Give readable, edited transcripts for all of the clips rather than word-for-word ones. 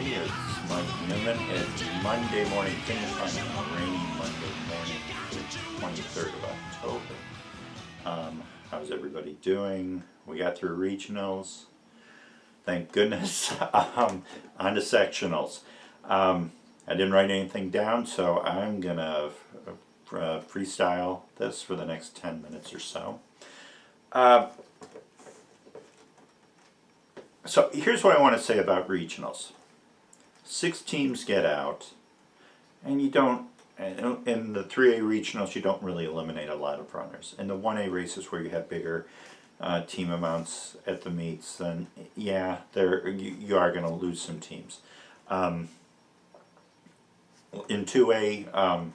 everybody. It's Mike Newman. It's Monday morning finish line on a rainy Monday morning, the 23rd of October. How's everybody doing? We got through regionals. Thank goodness. On to sectionals. I didn't write anything down, so I'm going to freestyle this for the next 10 minutes or so. So here's what I want to say about regionals. 6 teams get out, and you don't, in the 3A regionals, you don't really eliminate a lot of runners. In the 1A races where you have bigger team amounts at the meets, then yeah, you are going to lose some teams. In 2A,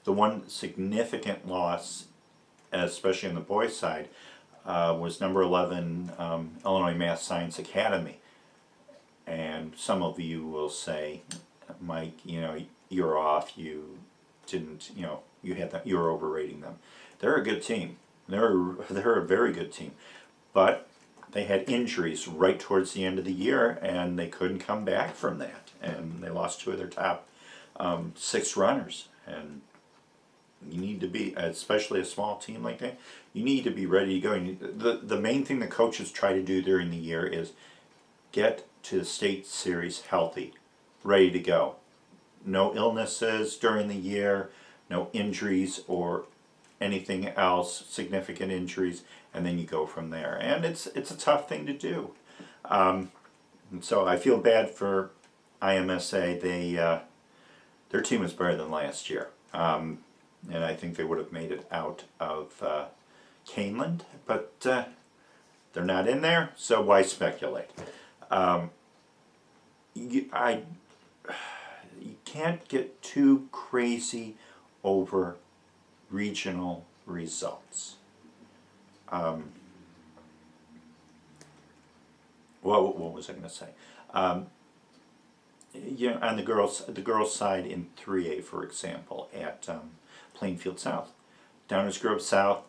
the one significant loss, especially on the boys' side, was number 11 Illinois Math Science Academy. And some of you will say, Mike, you're off, you didn't, you were overrating them. They're a good team. They're a very good team. But they had injuries right towards the end of the year, and they couldn't come back from that. And they lost 2 of their top 6 runners. And you need to be, especially a small team like that, you need to be ready to go. The main thing the coaches try to do during the year is get to the state series healthy, ready to go. No illnesses during the year, no injuries or anything else, significant injuries, and then you go from there. And it's a tough thing to do. And so I feel bad for IMSA. Their team was better than last year. And I think they would have made it out of Caneland, but they're not in there, so why speculate? You can't get too crazy over regional results. What was I going to say? On the girls' side in 3A, for example, at Plainfield South, Downers Grove South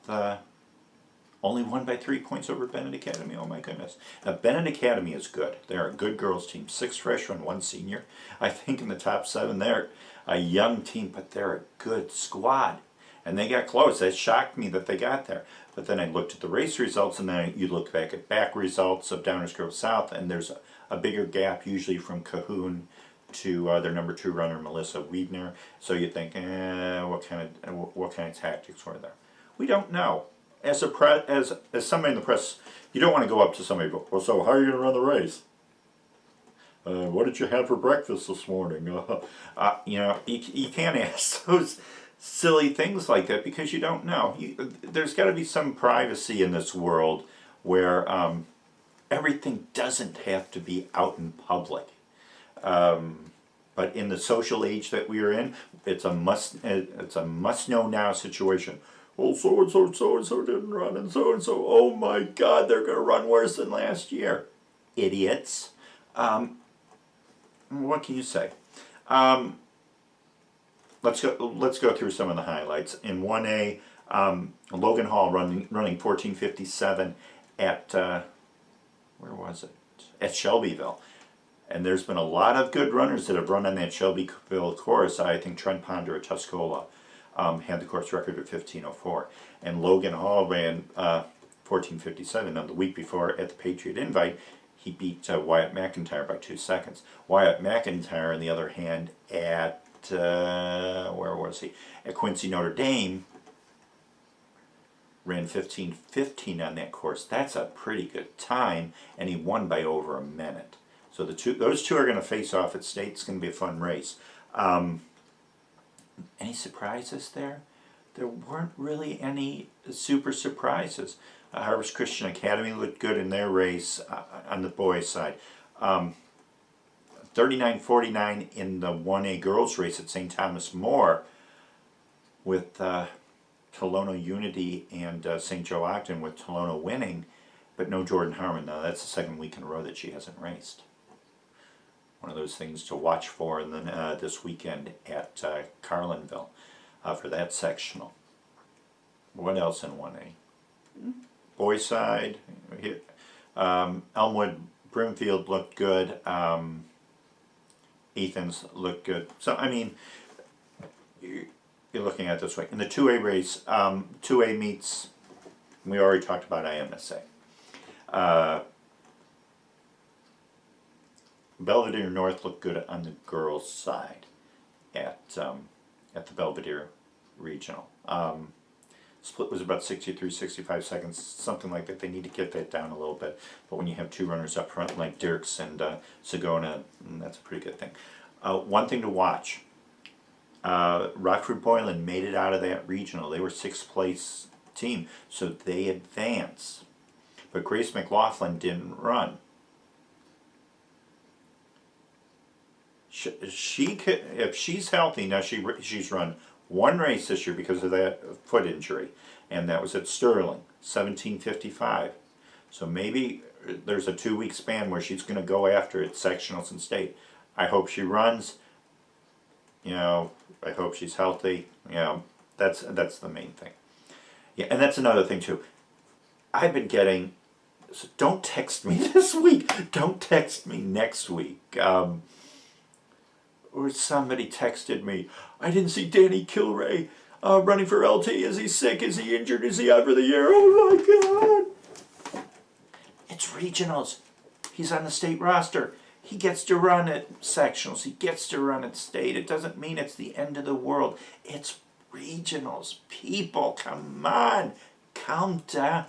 only won by 3 points over Bennett Academy. Oh my goodness! Now Bennett Academy is good. They're a good girls' team. 6 freshmen, 1 senior. I think in the top 7, they're a young team, but they're a good squad. And they got close. That shocked me that they got there. But then I looked at the race results, and then you look back at back results of Downers Grove South, and there's a bigger gap usually from Cahoon to their number 2 runner, Melissa Wiedner. So you think, what kind of tactics were there? We don't know. As somebody in the press, you don't want to go up to somebody and go, well, so how are you going to run the race? What did you have for breakfast this morning? You can't ask those silly things like that because you don't know. There's got to be some privacy in this world where everything doesn't have to be out in public. But in the social age that we are in, it's a must know now situation. Well, so and so didn't run, and so, oh my God, they're going to run worse than last year. Idiots. What can you say? Let's go through some of the highlights. In 1A, Logan Hall running 14:57 at where was it? At Shelbyville. And there's been a lot of good runners that have run on that Shelbyville course. I think Trent Ponder at Tuscola had the course record of 15:04. And Logan Hall ran 14:57. Now, the week before at the Patriot Invite, he beat Wyatt McIntyre by 2 seconds. Wyatt McIntyre, on the other hand, at where was he? At Quincy Notre Dame, ran 15:15 on that course. That's a pretty good time, and he won by over a minute. So those two are going to face off at state. It's going to be a fun race. Any surprises there? There weren't really any super surprises. Harvest Christian Academy looked good in their race on the boys' side. 39:49 in the 1A girls race at St. Thomas More with Tolono Unity and St. Joe Ogden, with Tolono winning, but no Jordan Harmon. Now that's the second week in a row that she hasn't raced. One of those things to watch for in this weekend at Carlinville for that sectional. What else in 1A? Boys side, Elmwood Brimfield looked good. Ethan's look good. So, I mean, you're looking at it this way. In the 2A race, 2A meets, we already talked about IMSA. Belvedere North looked good on the girls' side at the Belvedere Regional. Split was about 63, 65 seconds, something like that. They need to get that down a little bit. But when you have two runners up front like Dirks and Sagona, that's a pretty good thing. One thing to watch, Rockford Boylan made it out of that regional. They were 6th place team, so they advance. But Grace McLaughlin didn't run. She could, if she's healthy now, she's run one race this year because of that foot injury, and that was at Sterling, 17:55. So maybe there's a 2-week span where she's going to go after it, sectionals and state. I hope she runs. You know, I hope she's healthy. You know, that's the main thing. Yeah, and that's another thing too. I've been getting. So don't text me this week. Don't text me next week. Or somebody texted me, I didn't see Danny Kilray running for LT. Is he sick? Is he injured? Is he out for the year? Oh my God. It's regionals. He's on the state roster. He gets to run at sectionals. He gets to run at state. It doesn't mean it's the end of the world. It's regionals. People, come on. Calm down.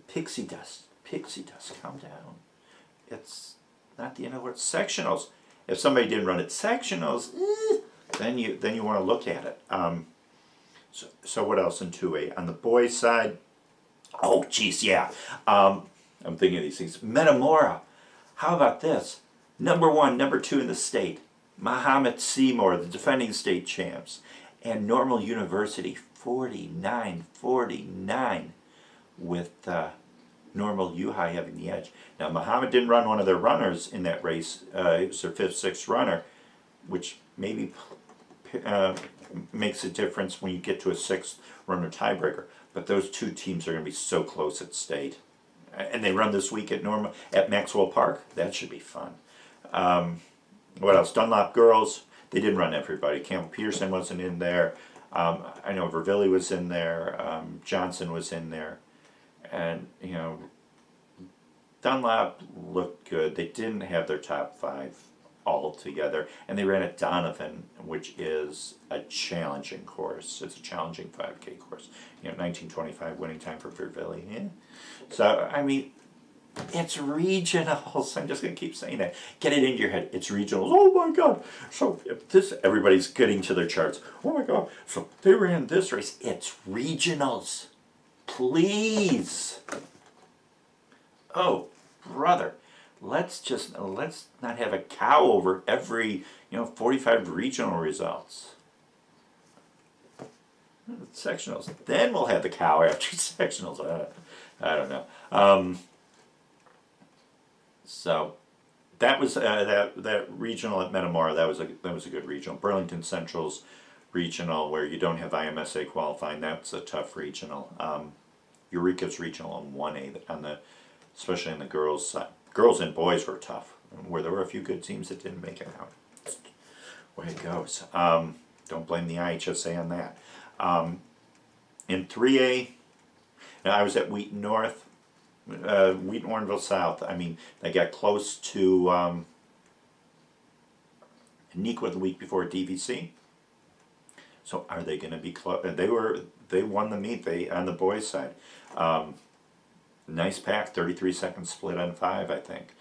Pixie dust, calm down. It's not the end of the world. Sectionals. If somebody didn't run at sectionals, then you want to look at it. So what else in 2A? On the boys' side, oh geez, yeah. I'm thinking of these things. Metamora. How about this? Number 1, number 2 in the state. Muhammad Seymour, the defending state champs. And Normal University, 49-49. With Normal U-High having the edge. Now, Muhammad didn't run one of their runners in that race. It was their 5th, 6th runner, which maybe makes a difference when you get to a 6th runner tiebreaker. But those two teams are going to be so close at state. And they run this week at Maxwell Park. That should be fun. What else? Dunlop girls. They didn't run everybody. Campbell Peterson wasn't in there. I know Vervilli was in there. Johnson was in there. And, you know, Dunlop looked good. They didn't have their top 5 all together. And they ran at Donovan, which is a challenging course. It's a challenging 5K course. You know, 19:25 winning time for Vervilli. Yeah. So, I mean, it's regionals. I'm just going to keep saying that. Get it into your head. It's regionals. Oh, my God. So, if this, everybody's getting to their charts. Oh, my God. So, they ran this race. It's regionals. Please. Oh, brother, let's not have a cow over every 45 regional results. Sectionals. Then we'll have the cow after sectionals. I don't know. So that was that regional at Metamora. That was a good regional. Burlington Central's regional, where you don't have IMSA qualifying. That's a tough regional. Eureka's regional on 1A especially on the girls' side. Girls and boys were tough, where there were a few good teams that didn't make it out. That's the way it goes. Don't blame the IHSA on that. In 3A, now I was at Wheaton North, Wheaton Warrenville South. I mean, they got close to Nequa the week before DVC. So are they going to be close? They won the meet. On the boys' side. Nice pack, 33 seconds split on 5, I think.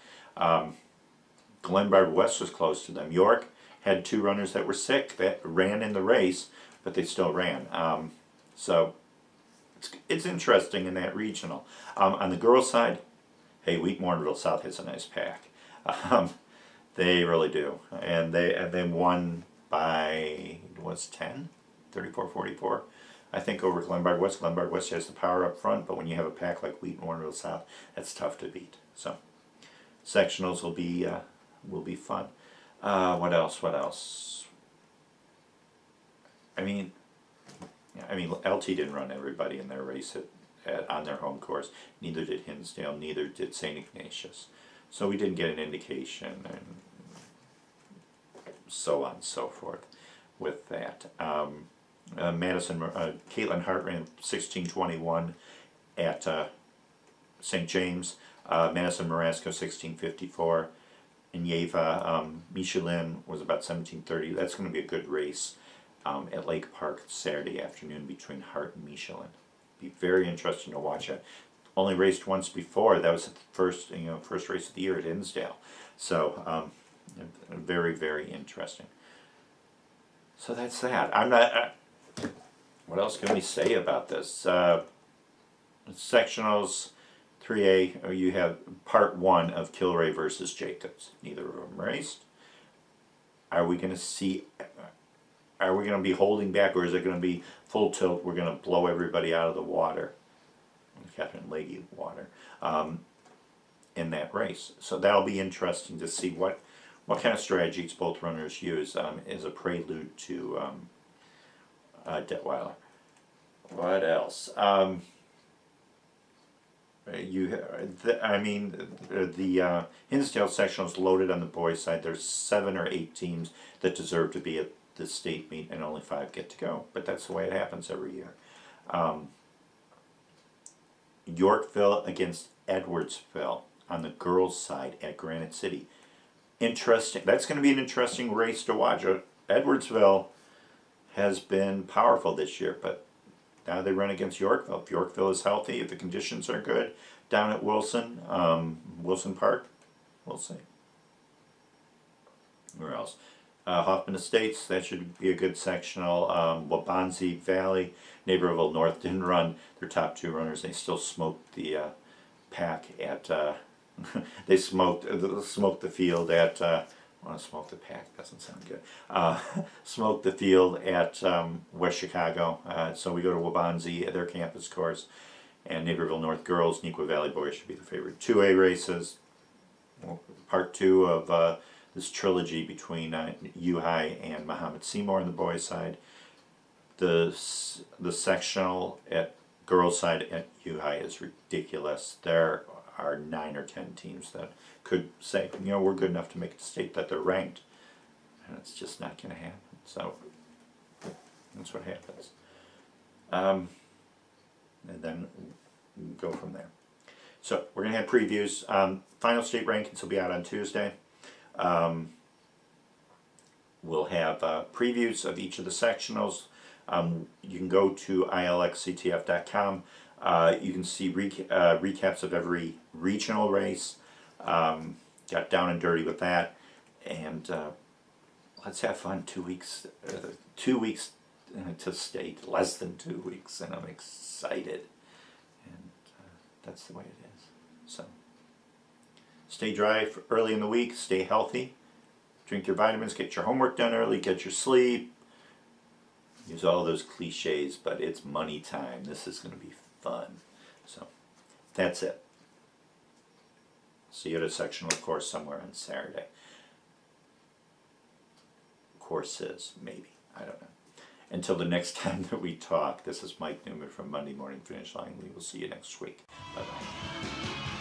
Glenbard West was close to them. York had 2 runners that were sick that ran in the race, but they still ran. So it's interesting in that regional. On the girls' side, hey, Wheaton Warrenville South has a nice pack. They really do, and they won by 10, 34-44. I think over Glenbard West. Glenbard West has the power up front, but when you have a pack like Wheaton Warrenville South, that's tough to beat. So sectionals will be fun. What else? I mean, LT didn't run everybody in their race on their home course. Neither did Hinsdale. Neither did St. Ignatius. So we didn't get an indication. And so on and so forth with that. Caitlin Hart ran 16:21 at St. James. Madison Marasco 16:54. And Yeva Michelin was about 17:30. That's going to be a good race at Lake Park Saturday afternoon between Hart and Michelin. Be very interesting to watch it. Only raced once before. That was the first race of the year at Hinsdale. So very, very interesting. So that's that. I'm not. What else can we say about this? Sectionals 3A. You have part 1 of Kilray versus Jacobs. Neither of them raced. Are we going to see? Are we going to be holding back, or is it going to be full tilt? We're going to blow everybody out of the water, Catherine Leahy water, in that race. So that'll be interesting to see what kind of strategies both runners use as a prelude to Detweiler. What else? The Hinsdale sectional is loaded on the boys' side. There's 7 or 8 teams that deserve to be at the state meet, and only 5 get to go. But that's the way it happens every year. Yorkville against Edwardsville on the girls' side at Granite City. Interesting. That's going to be an interesting race to watch. Edwardsville has been powerful this year, but now they run against Yorkville. If Yorkville is healthy, if the conditions are good down at Wilson Park, we'll see. Where else? Hoffman Estates, that should be a good sectional. Wabansie Valley, Naperville North didn't run their top 2 runners. They still smoked the pack at, they smoked the field at, I want to smoke the pack, doesn't sound good. Smoked the field at West Chicago. So we go to Wabansie, their campus course, and Naperville North girls, Neuqua Valley boys should be the favorite. 2A races, part 2 of this trilogy between U-High and Muhammad Seymour on the boys' side. The sectional at girls' side at U-High is ridiculous. There are 9 or 10 teams that could say, we're good enough to make it state that they're ranked, and it's just not going to happen. So that's what happens. And then go from there. So we're going to have previews. Final state rankings will be out on Tuesday. We'll have previews of each of the sectionals. You can go to ilxctf.com. You can see recaps of every regional race. Got down and dirty with that. And let's have fun. 2 weeks. 2 weeks to state. Less than 2 weeks. And I'm excited. And that's the way it is. So stay dry early in the week. Stay healthy. Drink your vitamins. Get your homework done early. Get your sleep. Use all those cliches, but it's money time. This is going to be fun. So that's it. See you at a sectional course somewhere on Saturday. Courses, maybe. I don't know. Until the next time that we talk, this is Mike Newman from Monday Morning Finish Line. We will see you next week. Bye-bye.